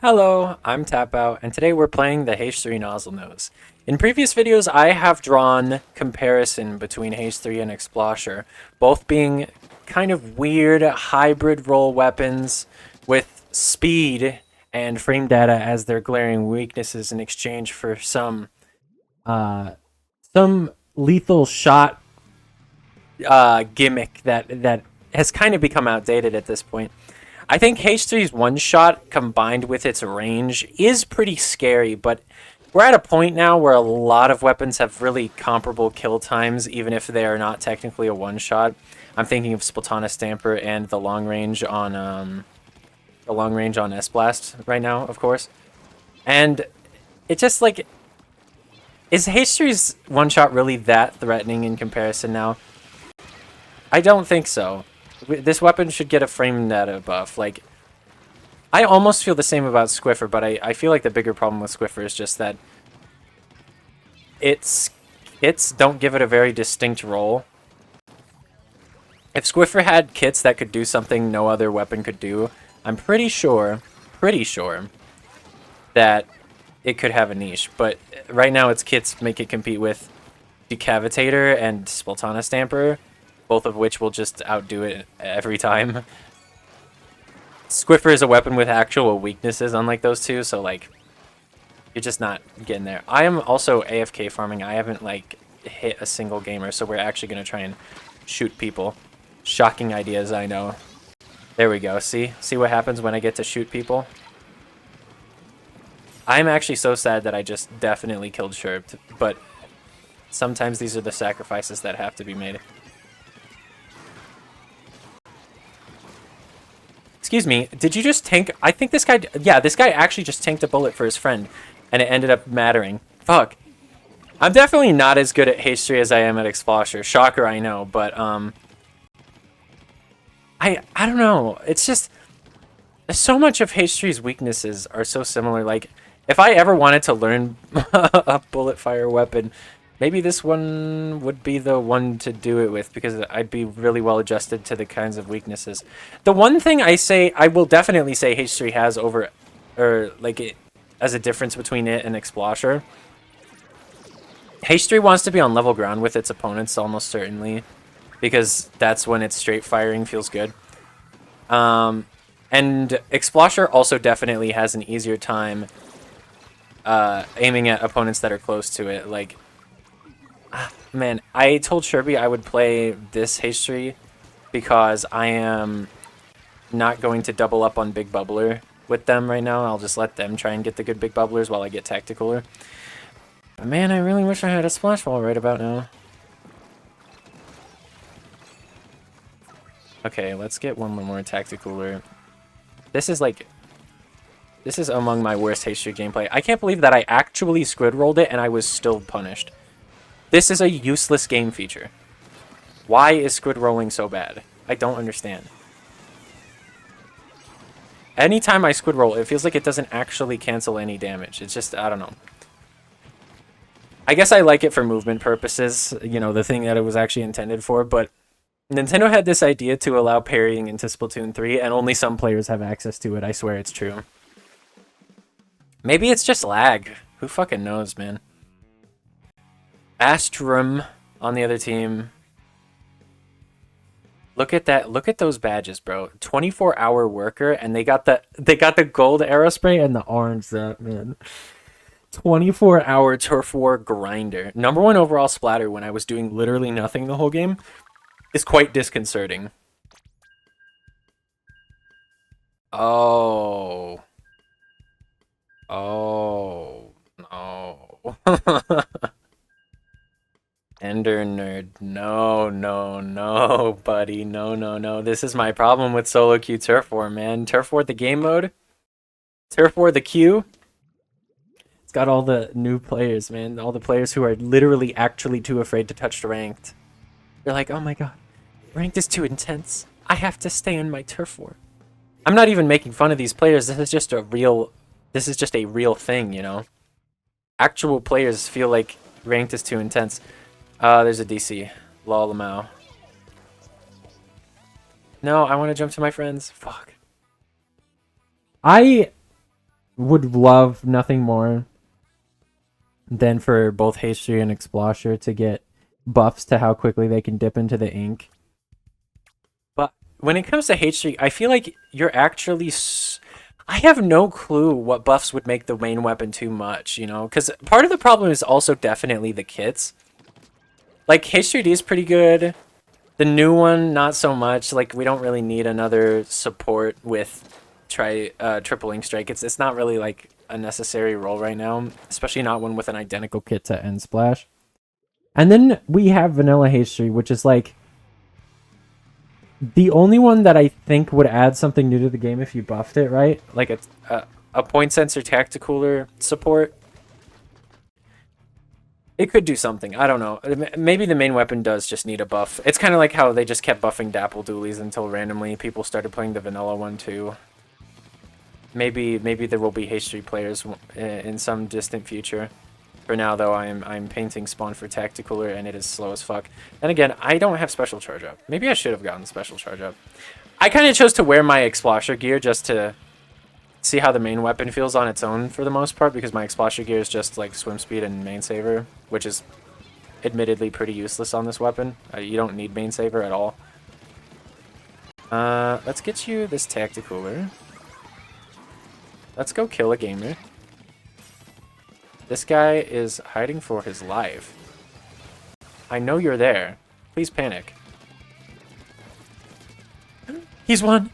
Hello, I'm Tapout, and today we're playing the H3 Nozzlenose. In previous videos, I have drawn comparison between H3 and Explosher, both being kind of weird hybrid role weapons with speed and frame data as their glaring weaknesses in exchange for some lethal shot gimmick that has kind of become outdated at this point. I think H3's one shot combined with its range is pretty scary, but we're at a point now where a lot of weapons have really comparable kill times, even if they are not technically a one shot. I'm thinking of Splatana Stamper and the long range on S Blast right now, of course. And it just like, is H3's one shot really that threatening in comparison now? I don't think so. This weapon should get a frame data buff. Like, I almost feel the same about Squiffer, but I feel like the bigger problem with Squiffer is just that its kits don't give it a very distinct role. If Squiffer had kits that could do something no other weapon could do, I'm pretty sure that it could have a niche. But right now its kits make it compete with Decavitator and Splatana Stamper, both of which will just outdo it every time. Squiffer is a weapon with actual weaknesses, unlike those two, so like, you're just not getting there. I am also AFK farming. I haven't like hit a single gamer, so we're actually gonna try and shoot people. Shocking ideas, I know. There we go. See what happens when I get to shoot people. I'm actually so sad that I just definitely killed Sherb, but sometimes these are the sacrifices that have to be made. Excuse me, did you just tank? I think this guy, yeah, this guy actually just tanked a bullet for his friend, and it ended up mattering. Fuck. I'm definitely not as good at H3 as I am at Explosher. Shocker, I know, but, I don't know. It's just, so much of H3's weaknesses are so similar. Like, if I ever wanted to learn a bullet fire weapon, maybe this one would be the one to do it with, because I'd be really well adjusted to the kinds of weaknesses. The one thing I will definitely say H3 has over, or like it, as a difference between it and Explosher. H3 wants to be on level ground with its opponents almost certainly, because that's when its straight firing feels good. And Explosher also definitely has an easier time aiming at opponents that are close to it. Like, man, I told Sherby I would play this H3 because I am not going to double up on Big Bubbler with them right now. I'll just let them try and get the good Big Bubblers while I get Tacticaler. But man, I really wish I had a Splash Ball right about now. Okay, let's get one more Tacticaler. This is among my worst H3 gameplay. I can't believe that I actually squid rolled it and I was still punished. This is a useless game feature. Why is squid rolling so bad? I don't understand. Anytime I squid roll, it feels like it doesn't actually cancel any damage. It's just, I don't know. I guess I like it for movement purposes, you know, the thing that it was actually intended for, but Nintendo had this idea to allow parrying into Splatoon 3, and only some players have access to it. I swear it's true. Maybe it's just lag. Who fucking knows, man? Astrum on the other team. Look at that. Look at those badges, bro. 24-hour worker, and they got the gold aerospray and the orange, man. 24-hour turf war grinder. #1 overall splatter when I was doing literally nothing the whole game is quite disconcerting. Oh. Oh. No. Ender nerd. No, buddy. No. This is my problem with solo queue turf war, man. Turf war the game mode. Turf war the queue. It's got all the new players, man. All the players who are literally actually too afraid to touch ranked. They're like, oh my god, ranked is too intense. I have to stay in my turf war. I'm not even making fun of these players. This is just a real thing, you know? Actual players feel like ranked is too intense. There's a DC. Lolamau. No, I want to jump to my friends. Fuck. would love nothing more than for both H3 and Explosher to get buffs to how quickly they can dip into the ink. But when it comes to H3, I feel like you're actually... I have no clue what buffs would make the main weapon too much, you know? Because part of the problem is also definitely the kits. Like, H3D is pretty good. The new one, not so much. Like, we don't really need another support with triple ink strike. It's not really, like, a necessary role right now. Especially not one with an identical kit to End Splash. And then we have Vanilla H3, which is, like, the only one that I think would add something new to the game if you buffed it, right? Like a point sensor tacticooler support. It could do something. I don't know. Maybe the main weapon does just need a buff. It's kind of like how they just kept buffing Dapple Doolies until randomly people started playing the vanilla one too. Maybe there will be H3 players in some distant future. For now, though, I'm painting Spawn for Tacticooler, and it is slow as fuck. And again, I don't have special charge up. Maybe I should have gotten special charge up. I kind of chose to wear my Explosher gear just to see how the main weapon feels on its own for the most part, because my Explosher gear is just like swim speed and main saver, which is admittedly pretty useless on this weapon. You don't need main saver at all. Let's get you this Tacticooler. Let's go kill a gamer. This guy is hiding for his life. I know you're there. Please panic. He's won.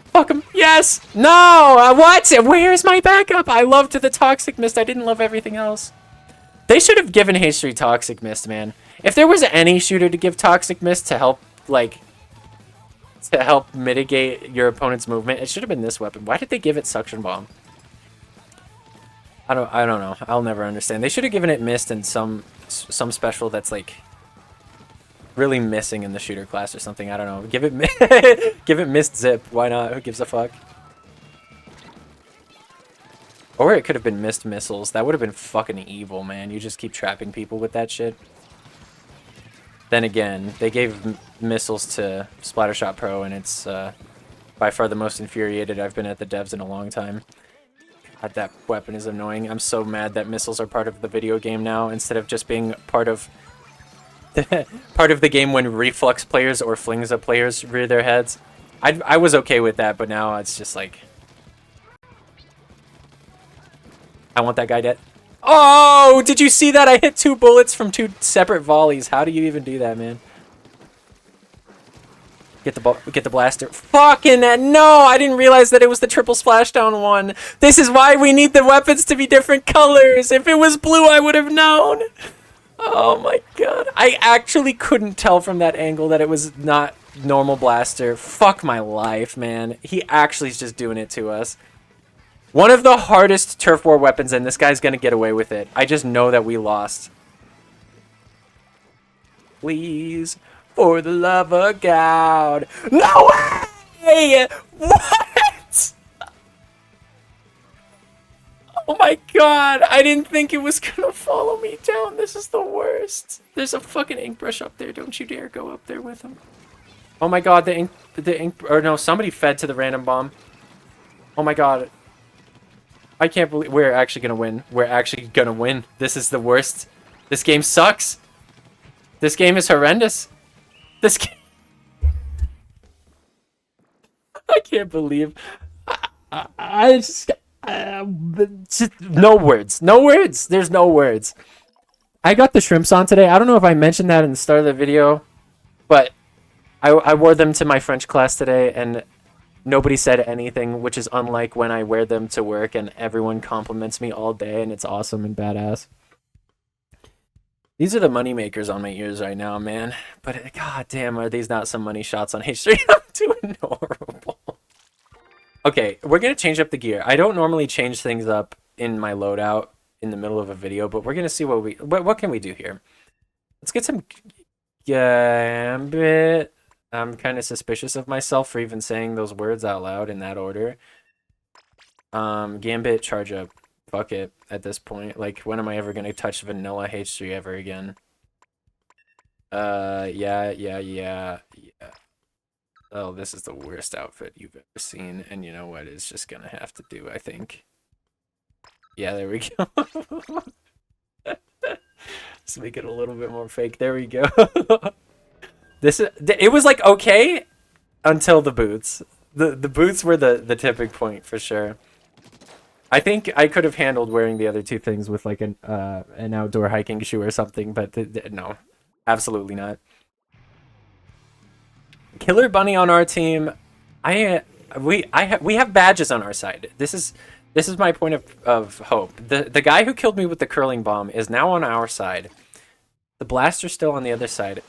Fuck him. Yes! No! What? Where's my backup? I loved the Toxic Mist. I didn't love everything else. They should have given H3 Toxic Mist, man. If there was any shooter to give Toxic Mist to help, like, to help mitigate your opponent's movement, it should have been this weapon. Why did they give it Suction Bomb? I don't know. I'll never understand. They should have given it Mist and some special that's like really missing in the shooter class or something. I don't know. Give it give it Mist Zip. Why not? Who gives a fuck? Or it could have been Mist Missiles. That would have been fucking evil, man. You just keep trapping people with that shit. Then again, they gave missiles to Splattershot Pro, and it's by far the most infuriated I've been at the devs in a long time. God, that weapon is annoying. I'm so mad that missiles are part of the video game now instead of just being part of the game when reflux players or flingza players rear their heads. I was okay with that, but now it's just like I want that guy dead. Oh, did you see that? I hit 2 bullets from 2 separate volleys. How do you even do that, man? Get the blaster. Fucking no! I didn't realize that it was the triple splashdown one. This is why we need the weapons to be different colors. If it was blue, I would have known. Oh my god. I actually couldn't tell from that angle that it was not normal blaster. Fuck my life, man. He actually is just doing it to us. One of the hardest turf war weapons, and this guy's gonna get away with it. I just know that we lost. Please. For the love of God. No way! What? Oh my god. I didn't think it was gonna follow me down. This is the worst. There's a fucking ink brush up there. Don't you dare go up there with him. Oh my god, the ink, or no, somebody fed to the random bomb. Oh my god. I can't believe we're actually gonna win. We're actually gonna win. This is the worst. This game sucks. This game is horrendous. This game... I can't believe... I just... no words. No words. There's no words. I got the shrimps on today. I don't know if I mentioned that in the start of the video, but I wore them to my French class today, and nobody said anything, which is unlike when I wear them to work and everyone compliments me all day, and it's awesome and badass. These are the money makers on my ears right now, man. But god damn, are these not some money shots on H3? I'm doing horrible. Okay, we're gonna change up the gear. I don't normally change things up in my loadout in the middle of a video, but we're gonna see what can we do here. Let's get some Gambit. I'm kind of suspicious of myself for even saying those words out loud in that order. Gambit, charge up. Fuck it at this point. Like, when am I ever gonna touch vanilla H3 ever again? Yeah. Oh, this is the worst outfit you've ever seen, and you know what? It's just gonna have to do, I think. Yeah, there we go. Let's make it a little bit more fake. There we go. It was like okay until the boots. The boots were the tipping point for sure. I think I could have handled wearing the other two things with like an outdoor hiking shoe or something, but no, absolutely not. Killer Bunny on our team. We have badges on our side. This is my point of hope. The guy who killed me with the curling bomb is now on our side. The blaster's still on the other side.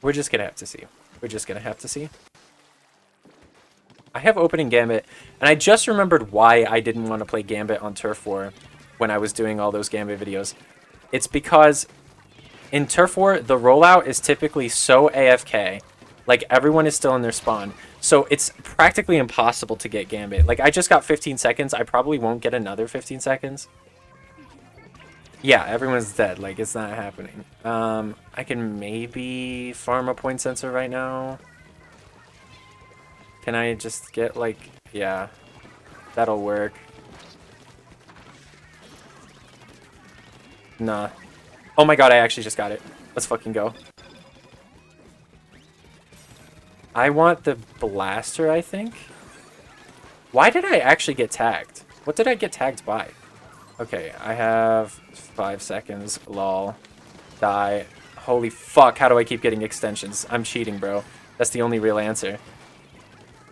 We're just gonna have to see. We're just gonna have to see. I have opening Gambit, and I just remembered why I didn't want to play Gambit on Turf War when I was doing all those Gambit videos. It's because in Turf War, the rollout is typically so AFK. Like, everyone is still in their spawn. So it's practically impossible to get Gambit. Like, I just got 15 seconds. I probably won't get another 15 seconds. Yeah, everyone's dead. Like, it's not happening. I can maybe farm a point sensor right now. Can I just get, like... Yeah. That'll work. Nah. Oh my god, I actually just got it. Let's fucking go. I want the blaster, I think. Why did I actually get tagged? What did I get tagged by? Okay, I have 5 seconds. Lol. Die. Holy fuck, how do I keep getting extensions? I'm cheating, bro. That's the only real answer.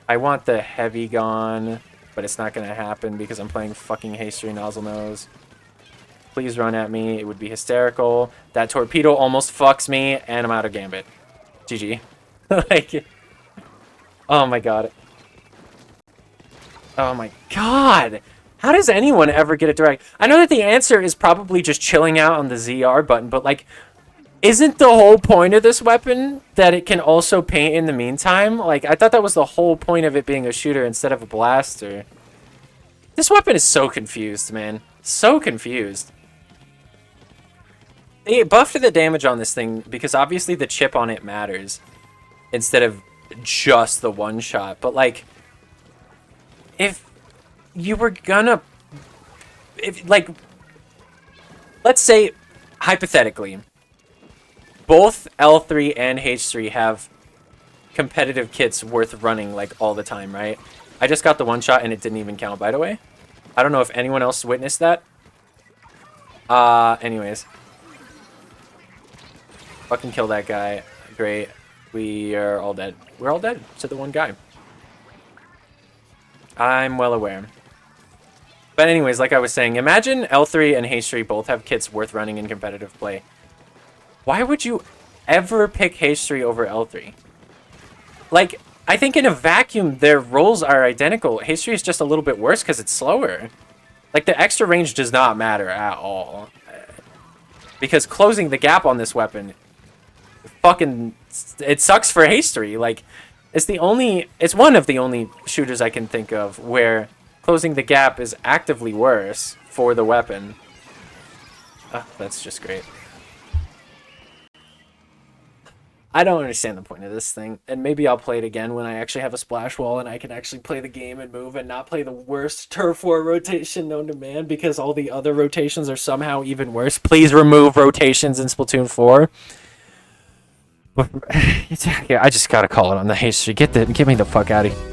I want the heavy gun, but it's not gonna happen because I'm playing fucking Hastry Nozzlenose. Please run at me. It would be hysterical. That torpedo almost fucks me, and I'm out of Gambit. GG. Like... Oh my god. Oh my god! How does anyone ever get it direct? I know that the answer is probably just chilling out on the ZR button, but like, isn't the whole point of this weapon that it can also paint in the meantime? Like, I thought that was the whole point of it being a shooter instead of a blaster. This weapon is so confused, man. So confused. They buffed the damage on this thing because obviously the chip on it matters instead of just the one shot. But like, if you were gonna, like, let's say hypothetically both L3 and H3 have competitive kits worth running like all the time, right? I just got the one shot and it didn't even count, by the way. I don't know if anyone else witnessed that. Anyways, fucking kill that guy. Great. We are all dead. We're all dead to the one guy. I'm well aware. But anyways, like I was saying, imagine L3 and H3 both have kits worth running in competitive play. Why would you ever pick H3 over L3? Like, I think in a vacuum, their roles are identical. H3 is just a little bit worse because it's slower. Like, the extra range does not matter at all. Because closing the gap on this weapon... fucking, it sucks for H3. Like, it's one of the only shooters I can think of where closing the gap is actively worse for the weapon. That's just great. I don't understand the point of this thing, and maybe I'll play it again when I actually have a splash wall and I can actually play the game and move and not play the worst Turf War rotation known to man because all the other rotations are somehow even worse. Please remove rotations in Splatoon 4. Yeah, I just gotta call it on the H3. Get me the fuck out of here.